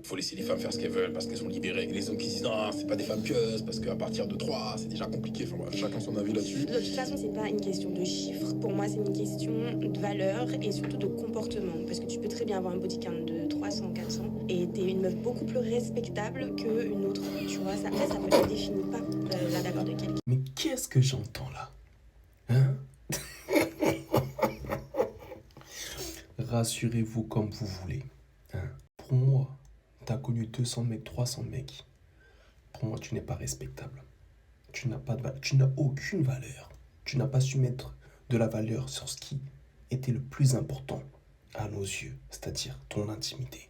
faut laisser les femmes faire ce qu'elles veulent parce qu'elles sont libérées. Et les hommes qui disent non, c'est pas des femmes pieuses parce qu'à partir de 3 c'est déjà compliqué. Enfin, voilà, chacun son avis là-dessus. De toute façon, c'est pas une question de chiffres. Pour moi, c'est une question de valeur et surtout de comportement. Parce que tu peux très bien avoir un body count de 300, 400 et t'es une meuf beaucoup plus respectable qu'une autre. Tu vois, ça, après, ça ne définit pas la valeur de quelqu'un. Mais qu'est-ce que j'entends là? Hein? Rassurez-vous comme vous voulez. Hein? Pour moi, t'as connu 200 mecs, 300 mecs. Pour moi, tu n'es pas respectable. Tu n'as pas de valeur. Tu n'as aucune valeur. Tu n'as pas su mettre de la valeur sur ce qui était le plus important à nos yeux, c'est-à-dire ton intimité.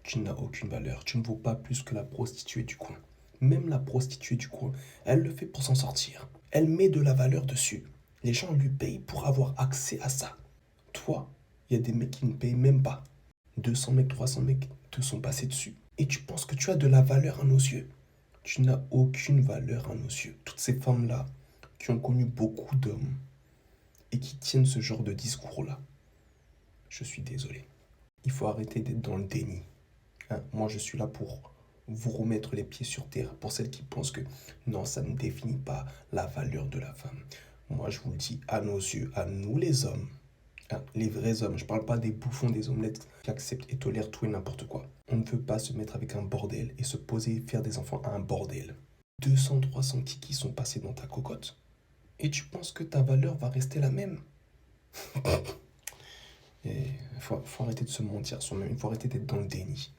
Tu n'as aucune valeur. Tu ne vaux pas plus que la prostituée du coin. Même la prostituée du coin, elle le fait pour s'en sortir. Elle met de la valeur dessus. Les gens lui payent pour avoir accès à ça. Toi, il y a des mecs qui ne payent même pas. 200 mecs, 300 mecs te sont passés dessus. Et tu penses que tu as de la valeur à nos yeux. Tu n'as aucune valeur à nos yeux. Toutes ces femmes-là qui ont connu beaucoup d'hommes et qui tiennent ce genre de discours-là, je suis désolé. Il faut arrêter d'être dans le déni. Hein, moi, je suis là pour vous remettre les pieds sur terre. Pour celles qui pensent que non, ça ne définit pas la valeur de la femme. Moi, je vous le dis, à nos yeux, à nous les hommes, hein, les vrais hommes, je ne parle pas des bouffons, des omelettes qui acceptent et tolèrent tout et n'importe quoi. On ne veut pas se mettre avec un bordel et se poser et faire des enfants à un bordel. 200, 300 kikis sont passés dans ta cocotte et tu penses que ta valeur va rester la même. Il faut arrêter de se mentir soi-même, il faut arrêter d'être dans le déni.